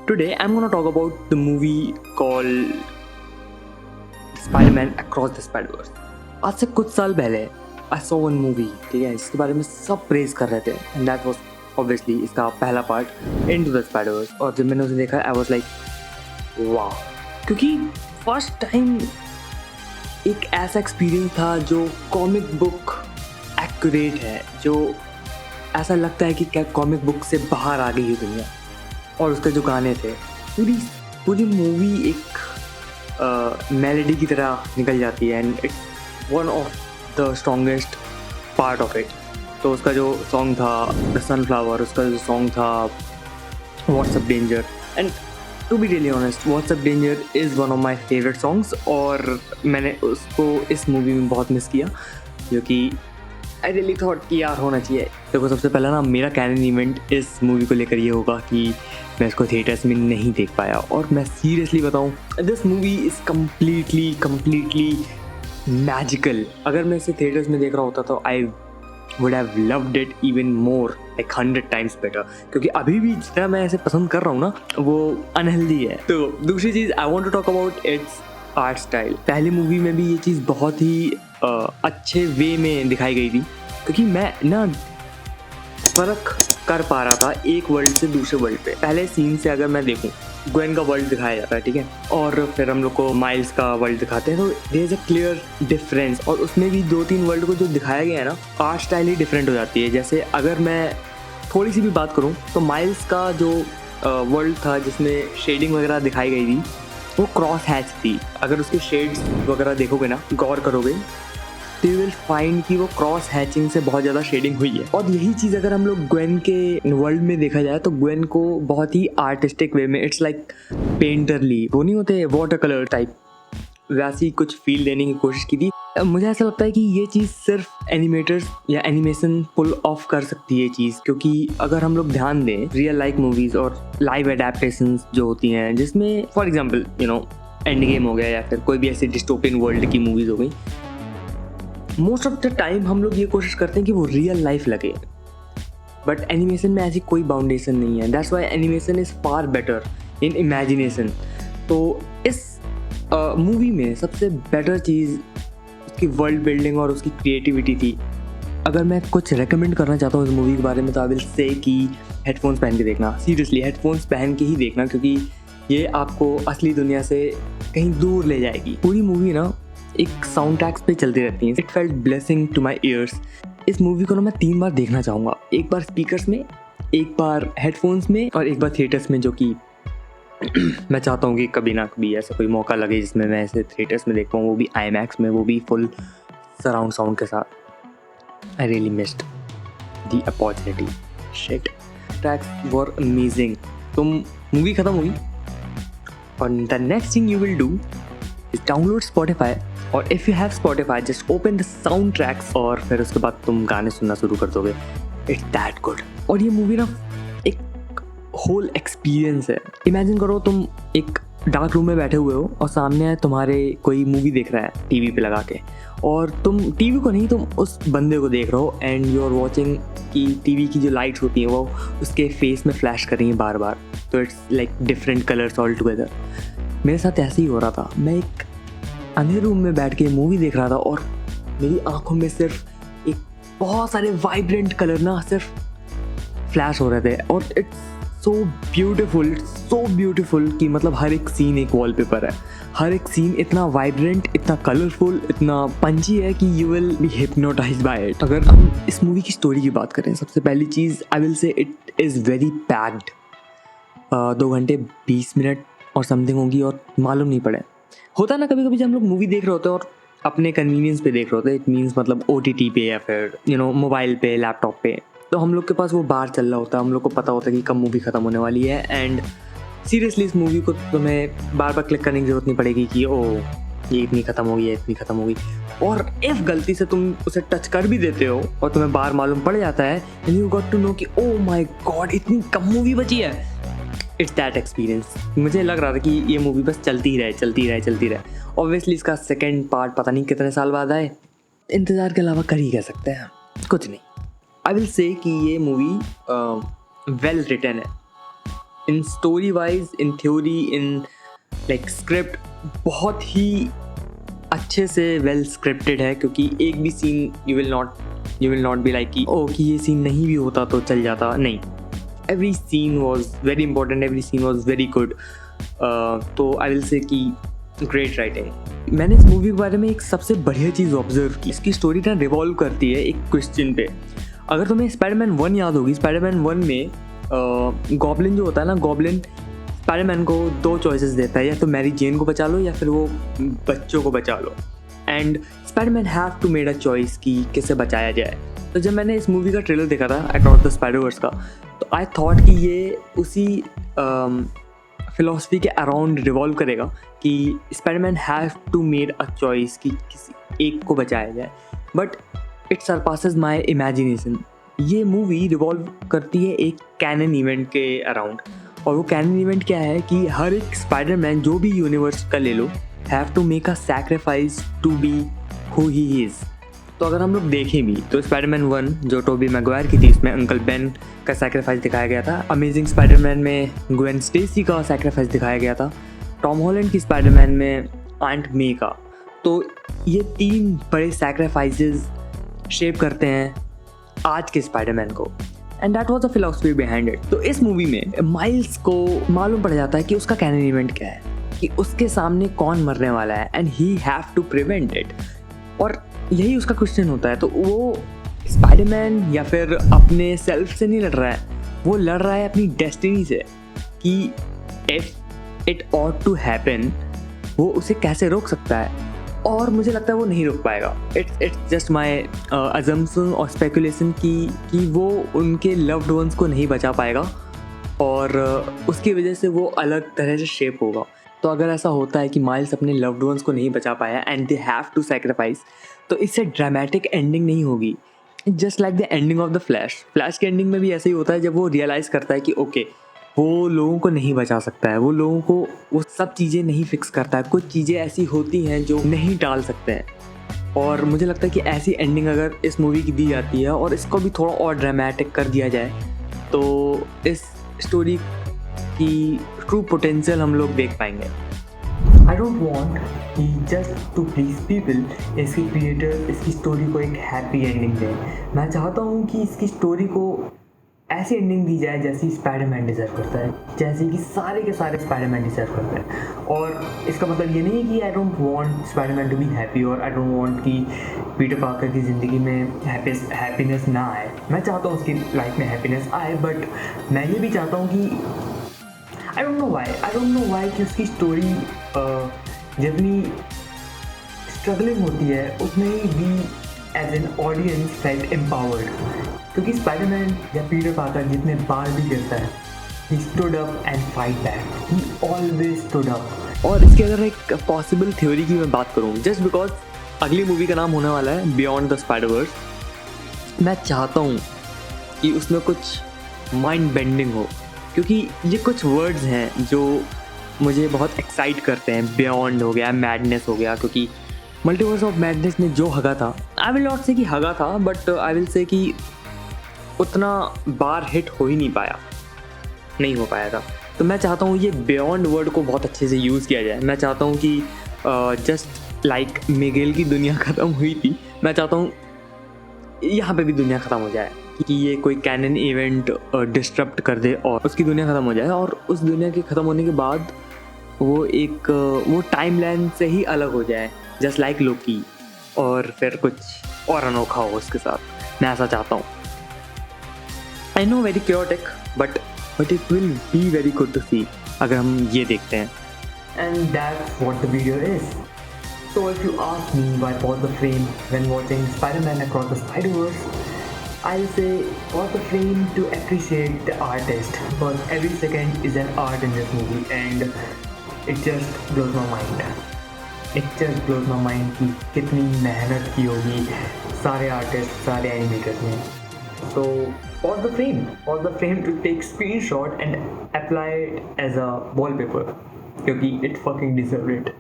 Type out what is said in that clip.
today I'm gonna talk about the movie called Spider-Man Across the Spider-Verse. आज से कुछ साल पहले I saw one movie, ठीक है, इसके बारे में सब प्रेज कर रहे थे and that was obviously इसका पहला पार्ट Into the Spider-Verse. और जब मैंने उसे देखा I was like वाह, क्योंकि फर्स्ट टाइम एक ऐसा एक्सपीरियंस था जो कॉमिक बुक एक्यूरेट है, जो ऐसा लगता है कि क्या कॉमिक बुक से बाहर आ गई है दुनिया. और उसके जो गाने थे, पूरी मूवी एक मेलोडी की तरह निकल जाती है and it's one of the strongest part of it. तो उसका जो सॉन्ग था द सनफ्लावर, उसका जो सॉन्ग था what's up danger, and to be really honest what's up danger is one of my favourite songs. और मैंने उसको इस मूवी में बहुत मिस किया, क्योंकि आई रियली थॉट कि यार होना चाहिए. देखो, सबसे पहला ना मेरा कैनन इवेंट इस मूवी को लेकर ये होगा कि मैं इसको थिएटर्स में नहीं देख पाया. और मैं सीरियसली बताऊँ, this movie is completely magical. अगर मैं इसे थिएटर्स में देख रहा होता तो I would have loved it even more, like 100 times better. क्योंकि अभी भी जितना मैं ऐसे पसंद कर रहा हूँ ना, वो अनहेल्दी है. तो दूसरी चीज़ I want to talk about its art style. पहली मूवी में भी ये चीज़ बहुत ही अच्छे वे में दिखाई गई थी, क्योंकि मैं ना फ़र्क कर पा रहा था एक वर्ल्ड से दूसरे वर्ल्ड पे. पहले सीन से अगर मैं देखूं, ग्वेन का वर्ल्ड दिखाया जाता है, ठीक है, और फिर हम लोग को माइल्स का वर्ल्ड दिखाते हैं, तो there is a clear difference. और उसमें भी 2-3 वर्ल्ड को जो दिखाया गया है ना, आर्ट स्टाइल ही डिफरेंट हो जाती है. जैसे अगर मैं थोड़ी सी भी बात करूँ तो माइल्स का जो वर्ल्ड था जिसमें शेडिंग वगैरह दिखाई गई थी, वो क्रॉस हैच थी. अगर उसके शेड्स वगैरह देखोगे ना, गौर करोगे, तो यू विल फाइंड कि वो क्रॉस हैचिंग से बहुत ज़्यादा शेडिंग हुई है. और यही चीज़ अगर हम लोग ग्वेन के वर्ल्ड में देखा जाए तो ग्वेन को बहुत ही आर्टिस्टिक वे में, इट्स लाइक पेंटरली, वो नहीं होते वाटर कलर टाइप, वैसी कुछ फील देने की कोशिश की थी. मुझे ऐसा लगता है कि ये चीज़ सिर्फ एनिमेटर्स या एनिमेशन पुल ऑफ कर सकती है ये चीज़. क्योंकि अगर हम लोग ध्यान दें रियल लाइफ मूवीज़ और लाइव एडेप्टेशंस जो होती हैं, जिसमें फॉर एग्जांपल एंड गेम हो गया या फिर कोई भी ऐसी डिस्टोपियन वर्ल्ड की मूवीज़ हो गई, मोस्ट ऑफ द टाइम हम लोग ये कोशिश करते हैं कि वो रियल लाइफ लगे. बट एनिमेशन में ऐसी कोई बाउंडेशन नहीं है. That's why animation is far better in imagination. तो इस मूवी में सबसे बेटर चीज़ उसकी वर्ल्ड बिल्डिंग और उसकी क्रिएटिविटी थी. अगर मैं कुछ रेकमेंड करना चाहता हूँ इस मूवी के बारे में तो आई विल से कि हेडफोन्स पहन के देखना. सीरियसली हेडफोन्स पहन के ही देखना, क्योंकि ये आपको असली दुनिया से कहीं दूर ले जाएगी. पूरी मूवी ना एक साउंड ट्रैक्स पे चलती रहती हैं. It felt blessing to my ears. इस मूवी को ना मैं 3 बार देखना चाहूँगा. एक बार स्पीकर्स में, एक बार हेडफोन्स में, और एक बार थिएटर्स में. जो कि मैं चाहता हूँ कि कभी ना कभी ऐसा कोई मौका लगे जिसमें मैं ऐसे थिएटर्स में देख पाऊँ, वो भी IMAX में, वो भी फुल सराउंड साउंड के साथ. I really missed the opportunity. Shit, tracks were amazing. तो मूवी ख़त्म हुई और the next thing you will do is download Spotify. और if you have Spotify, just open the sound tracks और फिर उसके बाद तुम गाने सुनना शुरू कर दोगे. It's that good. और ये मूवी ना एक होल एक्सपीरियंस है. इमेजिन करो तुम एक डार्क रूम में बैठे हुए हो और सामने तुम्हारे कोई मूवी देख रहा है टीवी पे लगा के, और तुम टीवी को नहीं, तुम उस बंदे को देख रहे हो एंड यू आर वॉचिंग कि टीवी की जो लाइट्स होती हैं वो उसके फेस में फ्लैश कर रही हैं बार बार. तो it's like different colours all together. मेरे साथ ऐसे ही हो रहा था. मैं एक अंधेरे रूम में बैठ के मूवी देख रहा था और मेरी आंखों में सिर्फ एक बहुत सारे वाइब्रेंट कलर ना सिर्फ फ्लैश हो रहे थे. और इट्स सो ब्यूटीफुल कि मतलब हर एक सीन एक वॉलपेपर है. हर एक सीन इतना वाइब्रेंट, इतना कलरफुल, इतना पंची है कि you will be hypnotised by it. अगर हम इस मूवी की स्टोरी की बात करें, सबसे पहली चीज़ I will say it is very packed. 2 घंटे 20 मिनट और समथिंग होगी और मालूम नहीं पड़े. होता है ना कभी कभी जब हम लोग मूवी देख रहे होते हैं और अपने कन्वीनियंस पे देख रहे होते हैं, इट मीन्स मतलब OTT पे या फिर मोबाइल पे, लैपटॉप पे, तो हम लोग के पास वो बार चल रहा होता है. हम लोग को पता होता है कि कब मूवी ख़त्म होने वाली है. एंड सीरियसली इस मूवी को तुम्हें बार बार क्लिक करने की ज़रूरत नहीं पड़ेगी कि ये इतनी ख़त्म होगी, ये इतनी ख़त्म होगी. और इफ़ गलती से तुम उसे टच कर भी देते हो और तुम्हें बार मालूम पड़ जाता है, and you got to know कि ओ माई गॉड इतनी कम मूवी बची है. It's that experience. मुझे लग रहा था कि ये मूवी बस चलती रहे. ऑब्वियसली इसका सेकेंड पार्ट पता नहीं कितने साल बाद आए. इंतज़ार के अलावा कर ही कह सकते हैं, कुछ नहीं. आई विल से कि ये मूवी वेल रिटन है. In story wise, in theory, in like script बहुत ही अच्छे से वेल स्क्रिप्टेड है, क्योंकि एक भी seen you will not be like कि ओ कि ये सीन नहीं भी होता तो चल जाता, नहीं, every scene was very important, every scene was very good. तो आई विल से कि ग्रेट राइटिंग। मैंने इस मूवी के बारे में एक सबसे बढ़िया चीज़ ऑब्जर्व की, इसकी स्टोरी ना रिवॉल्व करती है एक क्वेश्चन पे। अगर तुम्हें स्पाइडरमैन 1 याद होगी, स्पाइडरमैन 1 में गॉब्लिन जो होता है ना, गॉब्लिन स्पाइडरमैन को 2 चॉइसेस देता है, या तो मैरी जेन को बचा लो या फिर वो बच्चों को बचा लो, and Spiderman have to made a choice कि किसे बचाया जाए। तो जब मैंने इस मूवी का ट्रेलर देखा था अक्रॉस द स्पाइडरवर्स का, तो आई थॉट कि ये उसी फिलॉसफी के अराउंड रिवॉल्व करेगा कि Spiderman have to made a choice कि किसी एक को बचाया जाए, but it surpasses my imagination. ये मूवी रिवॉल्व करती है एक कैनन इवेंट के अराउंड, और वो कैनन इवेंट क्या है कि हर एक स्पाइडरमैन जो भी यूनिवर्स का ले लो have to make a sacrifice to be who he is. तो अगर हम लोग देखें भी तो स्पाइडरमैन 1 जो टोबी मैगवायर की थी, इसमें अंकल बेन का सैक्रिफाइस दिखाया गया था। अमेजिंग स्पाइडरमैन में ग्वेन स्टेसी का सैक्रिफाइस दिखाया गया था। टॉम हॉलैंड की स्पाइडरमैन में आंट मे का। तो ये 3 बड़े सैक्रिफाइसेस शेप करते हैं आज के स्पाइडरमैन को, and that was the philosophy behind it. तो इस मूवी में माइल्स को मालूम पड़ जाता है कि उसका कैनन इवेंट क्या है, कि उसके सामने कौन मरने वाला है, and he have to prevent it. और यही उसका क्वेश्चन होता है। तो वो स्पाइडरमैन या फिर अपने सेल्फ से नहीं लड़ रहा है, वो लड़ रहा है अपनी डेस्टिनी से, कि if it ought to happen वो उसे कैसे रोक सकता है। और मुझे लगता है वो नहीं रोक पाएगा। इट्स जस्ट माई अजम्पशन और स्पेकुलेशन कि वो उनके लव्ड वंस को नहीं बचा पाएगा, और उसकी वजह से वो अलग तरह से शेप होगा। तो अगर ऐसा होता है कि माइल्स अपने लव्ड वंस को नहीं बचा पाया and they have to sacrifice, तो इससे ड्रामेटिक एंडिंग नहीं होगी, just like the ending of the Flash की एंडिंग में भी ऐसे ही होता है, जब वो रियलाइज़ करता है कि ओके वो लोगों को नहीं बचा सकता है, वो लोगों को वो सब चीज़ें नहीं फिक्स करता है, कुछ चीज़ें ऐसी होती हैं जो नहीं टाल सकते हैं। और मुझे लगता है कि ऐसी एंडिंग अगर इस मूवी की दी जाती है और इसको भी थोड़ा और ड्रामेटिक कर दिया जाए, तो इस स्टोरी की ट्रू पोटेंशियल हम लोग देख पाएंगे। आई डोंट वॉन्ट कि जस्ट टू प्लीज पीपल इसके क्रिएटर इसकी स्टोरी को एक हैप्पी एंडिंग दे। मैं चाहता हूँ कि इसकी स्टोरी को ऐसी एंडिंग दी जाए जैसी स्पाइडरमैन डिजर्व करता है, जैसे कि सारे के सारे स्पाइडरमैन डिजर्व करते हैं। और इसका मतलब ये नहीं है कि I don't want Spiderman to be happy, और आई डोंट वांट कि पीटर पार्कर की ज़िंदगी में हैप्पीनेस ना आए। मैं चाहता हूँ उसकी लाइफ में हैप्पीनेस आए, बट मैं ये भी चाहता हूँ कि आई डोंट नो वाई कि उसकी स्टोरी जितनी स्ट्रगलिंग होती है उतने ही we as an audience felt empowered, क्योंकि स्पाइडरमैन या पीटर पार्कर जितने बार भी गिरता है, he stood up and fight back, he always stood up. और इसकी अगर एक पॉसिबल थ्योरी की मैं बात करूँ, जस्ट बिकॉज अगली मूवी का नाम होने वाला है बियॉन्ड द स्पाइडरवर्स, मैं चाहता हूँ कि उसमें कुछ माइंड बेंडिंग हो, क्योंकि ये कुछ वर्ड्स हैं जो मुझे बहुत एक्साइट करते हैं। बियॉन्ड हो गया, मैडनेस हो गया, क्योंकि मल्टीवर्स ऑफ मैडनेस में जो हगा था, आई विल नॉट से कि हगा था, बट आई विल से कि उतना बार हिट हो ही नहीं हो पाया था। तो मैं चाहता हूँ ये बियॉन्ड वर्ड को बहुत अच्छे से यूज़ किया जाए। मैं चाहता हूँ कि जस्ट लाइक मिगेल की दुनिया ख़त्म हुई थी, मैं चाहता हूँ यहाँ पे भी दुनिया ख़त्म हो जाए, कि ये कोई कैनन इवेंट डिस्टर्ब कर दे और उसकी दुनिया ख़त्म हो जाए, और उस दुनिया के ख़त्म होने के बाद वो टाइमलाइन से ही अलग हो जाए, जस्ट लाइक लोकी, और फिर कुछ और अनोखा हो उसके साथ। मैं ऐसा चाहता हूँ। I know very chaotic, but it will be very good to see अगर हम ये देखते हैं। And that's what the video is. So if you ask me why pause the frame when watching Spider-Man Across the Spider-Verse, I'll say pause the frame to appreciate the artist, because every second is an art in this movie, and it just blows my mind. It just blows my mind कि कितनी मेहनत की होगी सारे artist, सारे animators ने। So pause the frame to take screenshot and apply it as a wallpaper, क्योंकि it fucking deserved it.